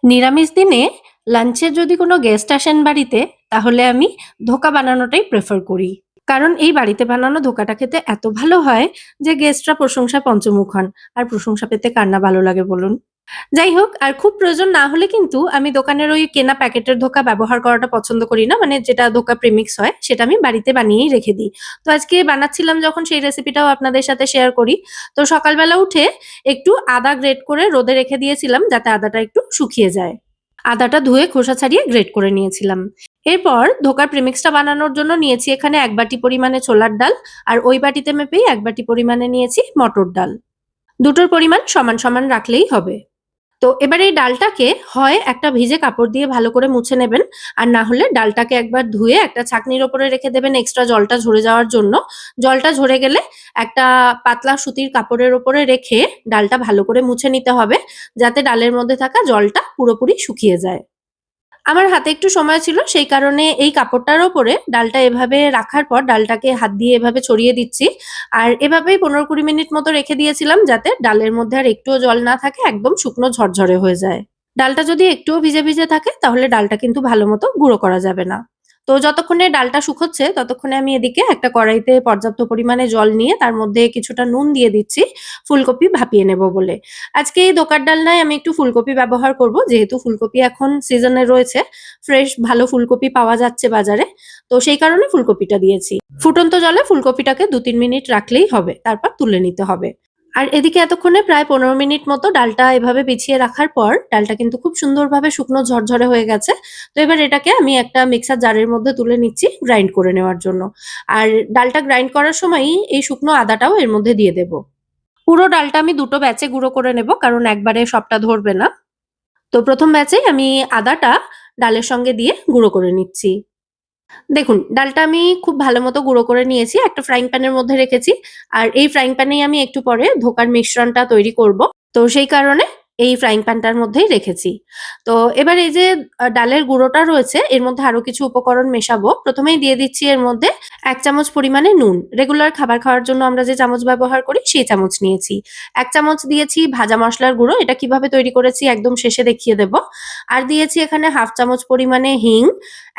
নিরামিষ দিনে লাঞ্চে যদি কোনো গেস্ট আসেন বাড়িতে, তাহলে আমি ধোঁকা বানানোটাই প্রেফার করি। কারণ এই বাড়িতে বানানো ধোঁকাটা খেতে এত ভালো হয় যে গেস্টরা প্রশংসায় পঞ্চমুখ হন। আর প্রশংসা পেতে কার না ভালো লাগে বলুন? যাই হোক, আর খুব প্রয়োজন না হলে কিন্তু আমি দোকানের ওই কেনা প্যাকেটের ধোঁকা ব্যবহার করাটা পছন্দ করি না। মানে যেটা ধোঁকা প্রিমিক্স হয় সেটা আমি বাড়িতে বানিয়েই রেখে দিই। তো আজকে বানাচ্ছিলাম যখন সেই রেসিপিটাও আপনাদের সাথে শেয়ার করি। তো সকালবেলা উঠে একটু আদা গ্রেট করে রোদে রেখে দিয়েছিলাম যাতে আদাটা একটু শুকিয়ে যায়। আদাটা ধুয়ে খোসা ছাড়িয়ে গ্রেট করে নিয়েছিলাম। এরপর ধোকার প্রিমিক্সটা বানানোর জন্য নিয়েছি এখানে ১ বাটি পরিমাণে ছোলার ডাল, আর ওই বাটিতে মেপেই ১ বাটি পরিমাণে নিয়েছি মটর ডাল। দুটোর পরিমাণ সমান, সমান রাখলেই হবে। তো এবার এই ডালটাকে হয় একটা ভিজে কাপড় দিয়ে ভালো করে মুছে নেবেন, আর না হলে ডালটাকে একবার ধুয়ে একটা ছাঁকনির ওপরে রেখে দেবেন এক্সট্রা জলটা ঝরে যাওয়ার জন্য। জলটা ঝরে গেলে একটা পাতলা সুতির কাপড়ের ওপরে রেখে ডালটা ভালো করে মুছে নিতে হবে, যাতে ডালের মধ্যে থাকা জলটা পুরোপুরি শুকিয়ে যায়। আমার হাতে একটু সময় ছিল, সেই কারণে এই কাপড়টার ওপরে ডালটা এভাবে রাখার পর ডালটাকে হাত দিয়ে এভাবে ছড়িয়ে দিচ্ছি। আর এভাবেই ১৫-২০ মিনিট মতো রেখে দিয়েছিলাম যাতে ডালের মধ্যে আর একটুও জল না থাকে, একদম শুকনো ঝরঝরে হয়ে যায়। ডালটা যদি একটুও ভিজে, ভিজে থাকে তাহলে ডালটা কিন্তু ভালোমতো গুঁড়ো করা যাবে না। তো যতক্ষণে ডালটা শুকোচ্ছে ততক্ষণে আমি এদিকে একটা কড়াইতে পর্যাপ্ত পরিমাণে জল নিয়ে তার মধ্যে কিছুটা নুন দিয়ে দিচ্ছি ফুলকপি ভাপিয়ে নেব বলে। আজকে এই ধোঁকার ডালনায় আমি একটু ফুলকপি ব্যবহার করব, যেহেতু ফুলকপি এখন সিজনে রয়েছে। ফ্রেশ ভালো ফুলকপি পাওয়া যাচ্ছে বাজারে। তো সেই কারণে ফুলকপিটা দিয়েছি। ফুটন্ত জলে ফুলকপিটাকে ২-৩ মিনিট রাখলেই হবে। তারপর তুলে নিতে হবে। আর এদিকে এতক্ষণে প্রায় ১৫ মিনিট মতো ডালটা এভাবে বিছিয়ে রাখার পর ডালটা কিন্তু খুব সুন্দরভাবে শুকনো ঝরঝরে হয়ে গেছে। তো এবার এটাকে আমি একটা মিক্সার জারের মধ্যে তুলে নিচ্ছি গ্রাইন্ড করে নেওয়ার জন্য। আর ডালটা গ্রাইন্ড করার সময়ই এই শুকনো আদাটাও এর মধ্যে দিয়ে দেব। পুরো ডালটা আমি ২ টো ব্যাচে গুঁড়ো করে নেব, কারণ একবারে সবটা ধরবে না। তো ১ম ব্যাচেই আমি আদাটা ডালের সঙ্গে দিয়ে গুঁড়ো করে নিচ্ছি। দেখুন, ডালটা আমি খুব ভালোমতো গুঁড়ো করে নিয়েছি। একটা ফ্রাইং প্যানের মধ্যে রেখেছি। আর এই ফ্রাইং প্যানেই আমি একটু পরে ধোঁকার মিশ্রণটা তৈরি করব। তো সেই কারণে এই ফ্রাইং প্যানটার মধ্যেই রেখেছি। তো এবার এই যে ডালের গুঁড়োটা রয়েছে এর মধ্যে আরো কিছু উপকরণ মেশাবো। ১ম এই দিয়ে দিচ্ছি এর মধ্যে ১ চামচ পরিমাণে নুন। রেগুলার খাবার খাওয়ার জন্য আমরা যে চামচ ব্যবহার করি সেই চামচ নিয়েছি। ১ চামচ দিয়েছি ভাজা মসলার গুঁড়ো। এটা কিভাবে তৈরি করেছি একদম শেষে দেখিয়ে দেব। আর দিয়েছি এখানে ১/২ চামচ পরিমাণে হিং।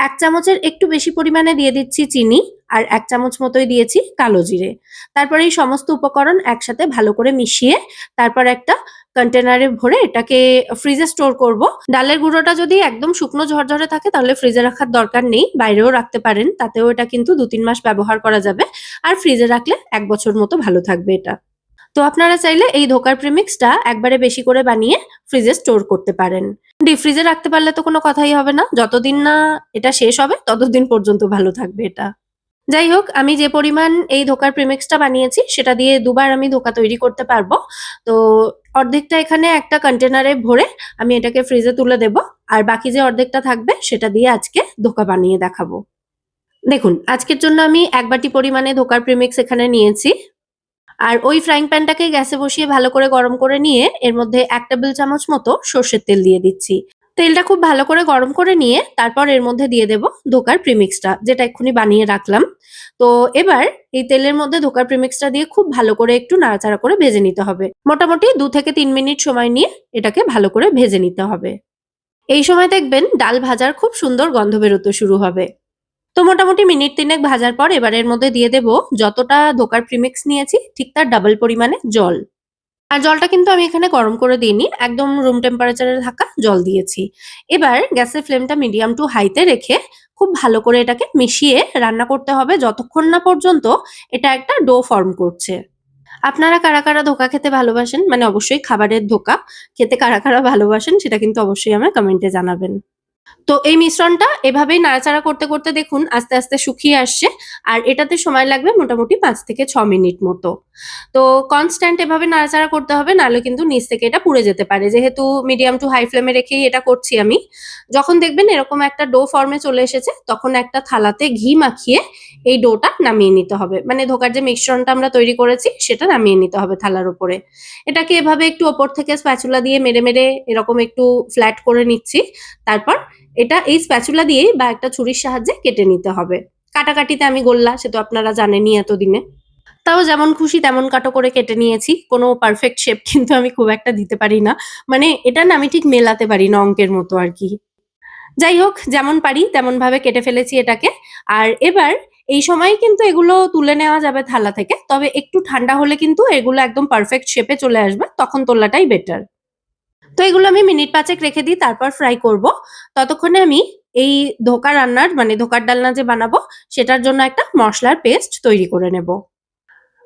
১ চামচের একটু বেশি পরিমাণে দিয়ে দিচ্ছি চিনি, আর ১ চামচ মতোই দিয়েছি কালো জিরে। তারপরে এই সমস্ত উপকরণ একসাথে ভালো করে মিশিয়ে তারপর একটা কন্টেনারে ভরে এটাকে ফ্রিজে স্টোর করব। ডালের গুঁড়োটা যদি একদম শুকনো ঝরঝরে থাকে তাহলে ফ্রিজে রাখার দরকার নেই। বাইরেও রাখতে পারেন। তাতেও এটা কিন্তু ২-৩ মাস ব্যবহার করা যাবে। আর ফ্রিজে রাখলে ১ বছর মতো ভালো থাকবে এটা। তো আপনারা চাইলে এই ধোকার প্রিমিক্সটা একবারে বেশি করে বানিয়ে ফ্রিজে স্টোর করতে পারেন। ডিপ ফ্রিজে রাখতে পারলে তো কোনো কথাই হবে না। যতদিন না এটা শেষ হবে ততদিন পর্যন্ত ভালো থাকবে এটা। যাই হোক, আমি যে পরিমাণ এই ধোকার প্রিমিক্সটা বানিয়েছি সেটা দিয়ে ২ বার আমি ধোকা তৈরি করতে পারবো। তো অর্ধেকটা এখানে একটা কন্টেনারে ভরে আমি এটাকে ফ্রিজে তুলে দেব। আর বাকি যে অর্ধেকটা থাকবে সেটা দিয়ে আজকে ধোকা বানিয়ে দেখাবো। দেখুন, আজকের জন্য আমি ১ বাটি পরিমাণে ধোকার প্রিমিক্স এখানে নিয়েছি। আর ওই ফ্রাইং প্যানটাকে গ্যাসে বসিয়ে ভালো করে গরম করে নিয়ে এর মধ্যে ১ টেবিল চামচ মতো সর্ষের তেল দিয়ে দিচ্ছি। তেলটা খুব ভালো করে গরম করে নিয়ে তারপর এর মধ্যে দিয়ে দেব ধোকার প্রিমিক্সটা, যেটা এক্ষুনি বানিয়ে রাখলাম। তো এবার এই তেলের মধ্যে ধোকার প্রিমিক্সটা দিয়ে খুব ভালো করে একটু নাড়াচাড়া করে ভেজে নিতে হবে। মোটামুটি ২ থেকে ৩ মিনিট সময় নিয়ে এটাকে ভালো করে ভেজে নিতে হবে। এই সময় দেখবেন ডাল ভাজার খুব সুন্দর গন্ধ বেরোতে শুরু হবে। তো মোটামুটি মিনিট ৩ ভাজার পর এবার এর মধ্যে দিয়ে দেব যতটা ধোকার প্রিমিক্স নিয়েছি ঠিক তার ডাবল পরিমাণে জল। আর জলটা কিন্তু আমি এখানে গরম করে দিইনি। একদম রুম টেম্পারেচারে থাকা জল দিয়েছি। এবার গ্যাসের ফ্লেমটা মিডিয়াম টু হাইতে রেখে খুব ভালো করে এটাকে মিশিয়ে রান্না করতে হবে যতক্ষণ না পর্যন্ত এটা একটা ডো ফর্ম করছে। আপনারা কারা, কারা ধোঁকা খেতে ভালোবাসেন? মানে অবশ্যই খাবারের ধোঁকা খেতে কারা, কারা ভালোবাসেন সেটা কিন্তু অবশ্যই আমায় কমেন্টে জানাবেন। তো এই মিশ্রণটা এভাবেই নাড়াচাড়া করতে, করতে দেখুন আস্তে, আস্তে শুকিয়ে আসছে। আর এটাতে সময় লাগবে মোটামুটি ৫ থেকে ৬ মিনিট মতো। তো কনস্ট্যান্ট এভাবে নাড়াচাড়া করতে হবে, নাহলে কিন্তু নিচ থেকে এটা পুড়ে যেতে পারে। যেহেতু মিডিয়াম টু হাই ফ্লেমে রেখেই এটা করছি আমি। যখন দেখবেন এরকম একটা ডো ফর্মে চলে এসেছে তখন একটা থালাতে ঘি মাখিয়ে এই ডোটা নামিয়ে নিতে হবে। মানে ধোকার যে মিশ্রণটা আমরা তৈরি করেছি সেটা নামিয়ে নিতে হবে থালার উপরে। এটাকে এভাবে একটু ওপর থেকে স্প্যাচুলা দিয়ে মেরে, মেরে এরকম একটু ফ্ল্যাট করে নিচ্ছি। তারপর এটা এই স্প্যাচুলা দিয়েই বা একটা ছুরির সাহায্যে কেটে নিতে হবে। কাটাকাটিতে আমি গোল্লা, সে তো আপনারা জানেনই এতদিনে। তাও যেমন খুশি তেমন কাটো করে কেটে নিয়েছি। কোনো পারফেক্ট শেপ কিন্তু আমি খুব একটা দিতে পারি না। মানে এটা না আমি ঠিক মেলাতে পারি না অঙ্কের মতো আরকি। যাই হোক যেমন পারি তেমনভাবে কেটে ফেলেছি এটাকে। আর এবার এই সময় কিন্তু এগুলো তুলে নেওয়া যাবে থালা থেকে। তবে একটু ঠান্ডা হলে কিন্তু এগুলো একদম পারফেক্ট শেপে চলে আসবে। তখন তোলাটাই বেটার। তো এগুলো আমি মিনিট ৫ এক রেখে দিই তারপর ফ্রাই করব। ততক্ষণে আমি এই ধোঁকা রান্নার মানে ধোঁকার ডালনা যে বানাবো সেটার জন্য একটা মসলার পেস্ট তৈরি করে নেব।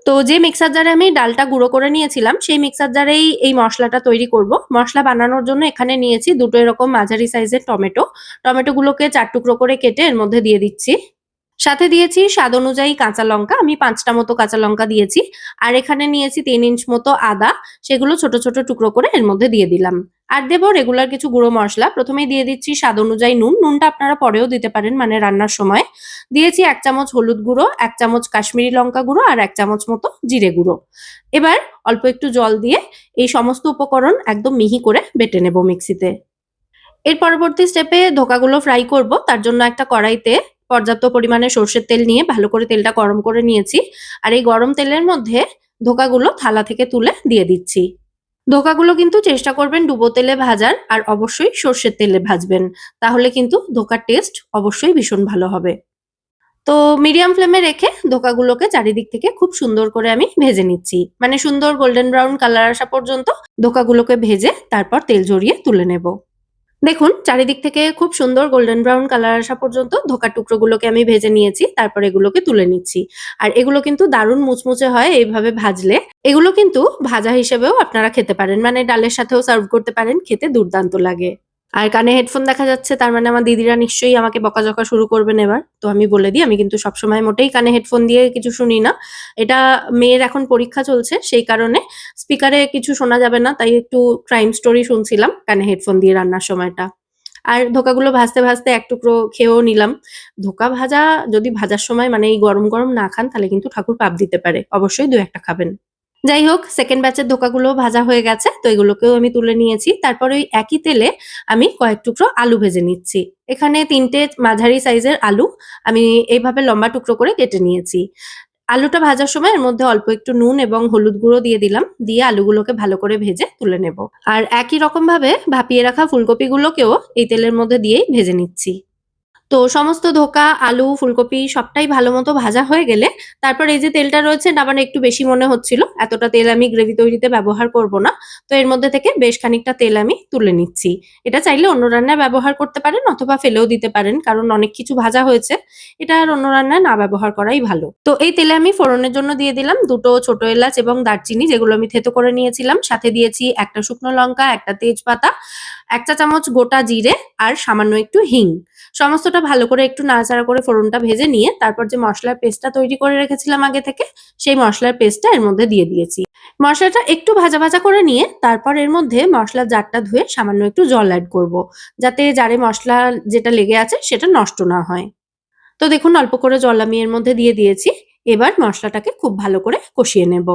তো যে মিক্সার জারে আমি ডালটা গুঁড়ো করে নিয়েছিলাম সেই মিক্সার জারেই এই মসলাটা তৈরি করব। মসলা বানানোর জন্য এখানে নিয়েছি ২ টো এরকম মাঝারি সাইজের টমেটো। টমেটোগুলোকে ৪ টুকরো করে কেটে এর মধ্যে দিয়ে দিচ্ছি। সাথে দিয়েছি স্বাদ অনুযায়ী কাঁচা লঙ্কা। আমি ৫ টা মতো কাঁচা লঙ্কা দিয়েছি। আর এখানে নিয়েছি ৩ ইঞ্চ মতো আদা। সেগুলো ছোট, ছোট টুকরো করে এর মধ্যে দিয়ে দিলাম। আর দেব রেগুলার কিছু গুঁড়ো মসলা। ১ম এই দিয়ে দিচ্ছি স্বাদ অনুযায়ী নুন। নুনটা আপনারা পরেও দিতে পারেন মানে রান্নার সময়। দিয়েছি ১ চামচ হলুদ গুঁড়ো, ১ চামচ কাশ্মীরি লঙ্কা গুঁড়ো আর ১ চামচ মতো জিরে গুঁড়ো। এবার অল্প একটু জল দিয়ে এই সমস্ত উপকরণ একদম মিহি করে বেটে নেব মিক্সিতে। এর পরবর্তী স্টেপে ধোকাগুলো ফ্রাই করব। তার জন্য একটা কড়াইতে পর্যাপ্ত পরিমাণে সর্ষের তেল নিয়ে ভালো করে তেলটা গরম করে নিয়েছি। আর এই গরম তেলের মধ্যে ধোকাগুলো থালা থেকে তুলে দিয়ে দিচ্ছি। ধোকাগুলো কিন্তু চেষ্টা করবেন ডুবো তেলে ভাজার আর অবশ্যই সর্ষের তেলে ভাজবেন। তাহলে কিন্তু ধোকার টেস্ট অবশ্যই ভীষণ ভালো হবে। তো মিডিয়াম ফ্লেমে রেখে ধোকাগুলোকে চারিদিক থেকে খুব সুন্দর করে আমি ভেজে নিচ্ছি। মানে সুন্দর গোল্ডেন ব্রাউন কালার আসা পর্যন্ত ধোকাগুলোকে ভেজে তারপর তেল ঝরিয়ে তুলে নেব। দেখুন চারিদিক থেকে খুব সুন্দর গোল্ডেন ব্রাউন কালার আসা পর্যন্ত ধোকার টুকরোগুলোকে আমি ভেজে নিয়েছি। তারপর এগুলোকে তুলে নিচ্ছি। আর এগুলো কিন্তু দারুণ মুচমুচে হয় এইভাবে ভাজলে। এগুলো কিন্তু ভাজা হিসেবেও আপনারা খেতে পারেন। মানে ডালের সাথেও সার্ভ করতে পারেন। খেতে দুর্দান্ত লাগে। আর কানে হেডফোন দেখা যাচ্ছে তার মানে আমার দিদিরা নিশ্চয়ই আমাকে বকাঝকা শুরু করবেন এবার। তো আমি বলে দিই আমি কিন্তু সবসময় মোটেই কানে হেডফোন দিয়ে কিছু শুনি না। এটা মেয়ের এখন পরীক্ষা চলছে সেই কারণে স্পিকারে কিছু শোনা যাবে না। তাই একটু ক্রাইম স্টোরি শুনছিলাম কানে হেডফোন দিয়ে রান্নার সময়টা। আর ধোকাগুলো ভাজতে, ভাজতে এক টুকরো খেয়েও নিলাম। ধোকা ভাজা যদি ভাজার সময় মানে এই গরম, গরম না খান তাহলে কিন্তু ঠাকুর পাপ দিতে পারে। অবশ্যই ২-১ টা খাবেন। যাই হোক 2nd ব্যাচের ধোকাগুলোও ভাজা হয়ে গেছে। তো এগুলোকেও আমি তুলে নিয়েছি। তারপরে ওই একই তেলে আমি কয়েক টুকরো আলু ভেজে নিচ্ছি। এখানে ৩ টে মাঝারি সাইজের আলু আমি এইভাবে লম্বা টুকরো করে কেটে নিয়েছি। আলুটা ভাজার সময় এর মধ্যে অল্প একটু নুন এবং হলুদ গুঁড়ো দিয়ে দিলাম। দিয়ে আলুগুলোকে ভালো করে ভেজে তুলে নেব। আর একই রকমভাবে ভাপিয়ে রাখা ফুলকপিগুলোকেও এই তেলের মধ্যে দিয়েই ভেজে নিচ্ছি। তো সমস্ত ধোকা, আলু, ফুলকপি সবটাই ভালোমতো ভাজা হয়ে গেলে তারপর এই যে তেলটা রয়েছে না মানে একটু বেশি মনে হচ্ছিল। এতটা তেল আমি গ্রেভি তৈরিতে ব্যবহার করব না। তো এর মধ্যে থেকে বেশ খানিকটা তেল আমি তুলে নিচ্ছি। এটা চাইলে অন্য রান্নায় ব্যবহার করতে পারেন অথবা ফেলেও দিতে পারেন। কারণ অনেক কিছু ভাজা হয়েছে। এটা আর অন্য রান্নায় না ব্যবহার করাই ভালো। তো এই তেলে আমি ফোড়নের জন্য দিয়ে দিলাম ২ টো ছোট এলাচ এবং দারচিনি যেগুলো আমি থেতো করে নিয়েছিলাম। সাথে দিয়েছি ১ টা শুকনো লঙ্কা, ১ টা তেজপাতা, ১ চা চামচ গোটা জিরে আর সামান্য একটু হিং। সমস্তটা ভালো করে একটু নাড়াচাড়া করে ফোড়নটা ভেজে নিয়ে তারপর যে মসলার পেস্টটা তৈরি করে রেখেছিলাম আগে থেকে সেই মসলার পেস্টটা এর মধ্যে দিয়ে দিয়েছি। মসলাটা একটু ভাজা, ভাজা করে নিয়ে তারপর এর মধ্যে মসলার জারটা ধুয়ে সামান্য একটু জল এড করব। যাতে জারে মসলা যেটা লেগে আছে সেটা নষ্ট না হয়। তো দেখুন অল্প করে জল আমি এর মধ্যে দিয়ে দিয়েছি। এবার মসলাটাকে খুব ভালো করে কষিয়ে নেব।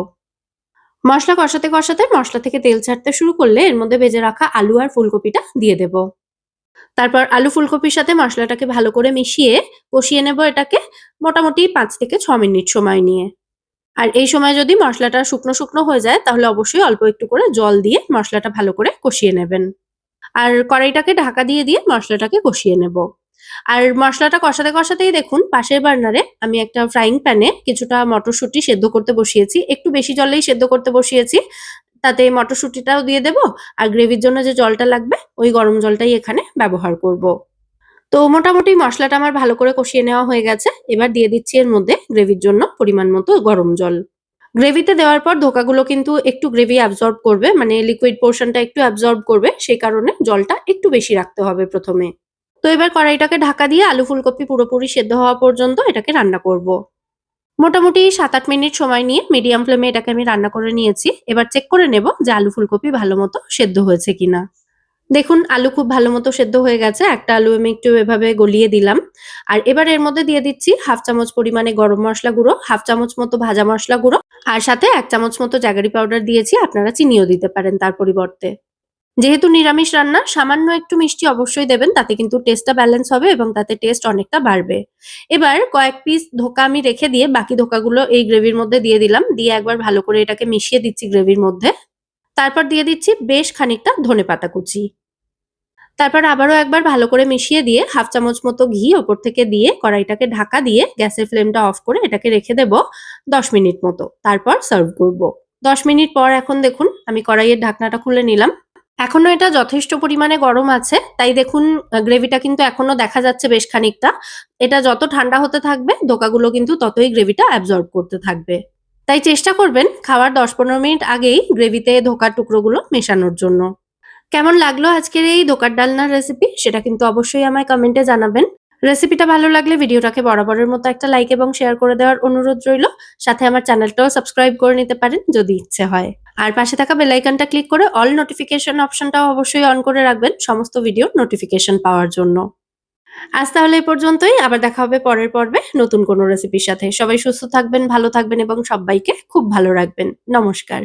মসলা কষাতে, কষাতে মসলা থেকে তেল ছাড়তে শুরু করলে এর মধ্যে ভেজে রাখা আলু আর ফুলকপিটা দিয়ে দেব। তারপর আলু ফুলকপির সাথে মসলাটাকে ভালো করে মিশিয়ে কষিয়ে নেব এটাকে মোটামুটি ৫ থেকে ৬ মিনিট সময় নিয়ে। আর এই সময় যদি মসলাটা শুকনো, শুকনো হয়ে যায় তাহলে অবশ্যই অল্প একটু করে জল দিয়ে মসলাটা ভালো করে কষিয়ে নেবেন। আর কড়াইটাকে ঢাকা দিয়ে, দিয়ে মসলাটাকে কষিয়ে নেব। আর মসলাটা কষাতে, কষাতেই দেখুন পাশের বার্নারে আমি একটা ফ্রাইং প্যানে কিছুটা মটরশুঁটি সেদ্ধ করতে বসিয়েছি। একটু বেশি জলেই সেদ্ধ করতে বসিয়েছি। তাতে মটরশুঁটিটাও দিয়ে দেব। আর গ্রেভির জন্য যে জলটা লাগবে ওই গরম জলটাই এখানে ব্যবহার করব। তো মোটামুটি মসলাটা আমার ভালো করে কষিয়ে নেওয়া হয়ে গেছে। এবার দিয়ে দিচ্ছি এর মধ্যে গ্রেভির জন্য পরিমাণ মতো গরম জল। গ্রেভিতে দেওয়ার পর ধোকাগুলো কিন্তু একটু গ্রেভি অ্যাবসর্ব করবে। মানে লিকুইড পোরশনটা একটু অ্যাবসর্ব করবে। সেই কারণে জলটা একটু বেশি রাখতে হবে ১ম এ। তো এবার কড়াইটাকে ঢাকা দিয়ে আলু ফুলকপি পুরোপুরি সেদ্ধ হওয়া পর্যন্ত এটাকে রান্না করব। মোটামুটি ৭-৮ মিনিট সময় নিয়ে মিডিয়াম ফ্লেমে এটাকে আমি রান্না করে নিয়েছি। এবার চেক করে নেব যে আলু ফুলকপি ভালোমতো সেদ্ধ হয়েছে কিনা। দেখুন আলু খুব ভালোমতো সেদ্ধ হয়ে গেছে। একটা আলু আমি একটু এভাবে গলিয়ে দিলাম। আর এবার এর মধ্যে দিয়ে দিচ্ছি ১/২ চামচ পরিমাণে গরম মসলা গুঁড়ো, ১/২ চামচ মতো ভাজা মসলা গুঁড়ো আর সাথে ১ চামচ মতো জ্যাগারি পাউডার দিয়েছি। আপনারা চিনিও দিতে পারেন তার পরিবর্তে। যেহেতু নিরামিষ রান্না সামান্য একটু মিষ্টি অবশ্যই দেবেন, তাতে কিন্তু টেস্টটা ব্যালেন্স হবে এবং তাতে টেস্ট অনেকটা বাড়বে। এবার কয়েক পিস ধোকা আমি রেখে দিয়ে বাকি ধোকাগুলো এই গ্রেভির মধ্যে দিয়ে দিলাম। দিয়ে একবার ভালো করে এটাকে মিশিয়ে দিচ্ছি গ্রেভির মধ্যে। তারপর দিয়ে দিচ্ছি বেশ খানিকটা ধনেপাতা কুচি। তারপর আবারও একবার ভালো করে মিশিয়ে দিয়ে 1/2 চামচ মতো ঘি ওপর থেকে দিয়ে কড়াইটাকে ঢাকা দিয়ে গ্যাসের ফ্লেমটা অফ করে এটাকে রেখে দেব ১০ মিনিট মতো। তারপর সার্ভ করব। ১০ মিনিট পর এখন দেখুন আমি কড়াইয়ের ঢাকনাটা খুলে নিলাম। এখনো এটা যথেষ্ট পরিমাণে গরম আছে। তাই দেখুন গ্রেভিটা কিন্তু এখনো দেখা যাচ্ছে বেশ খানিকটা। এটা যত ঠান্ডা হতে থাকবে ধোকাগুলো কিন্তু ততই গ্রেভিটা অ্যাবজর্ব করতে থাকবে। তাই চেষ্টা করবেন খাওয়ার ১০-১৫ মিনিট আগেই গ্রেভিতে ধোকার টুকরোগুলো মেশানোর জন্য। কেমন লাগলো আজকের এই ধোকার ডালনার রেসিপি সেটা কিন্তু অবশ্যই আমায় কমেন্টে জানাবেন। রেসিপিটা ভালো লাগলে ভিডিওটাকে বরাবরের মতো একটা লাইক এবং শেয়ার করে দেওয়ার অনুরোধ রইল। সাথে আমার চ্যানেলটাও সাবস্ক্রাইব করে নিতে পারেন যদি ইচ্ছে হয়। আর পাশে থাকা বেল আইকনটা ক্লিক করে অল নোটিফিকেশন অপশনটাও অবশ্যই অন করে রাখবেন সমস্ত ভিডিওর নোটিফিকেশন পাওয়ার জন্য। আজ তাহলে এই পর্যন্তই। আবার দেখা হবে পরের পর্বে নতুন কোনো রেসিপির সাথে। সবাই সুস্থ থাকবেন, ভালো থাকবেন এবং সব্বাইকে খুব ভালো রাখবেন। নমস্কার।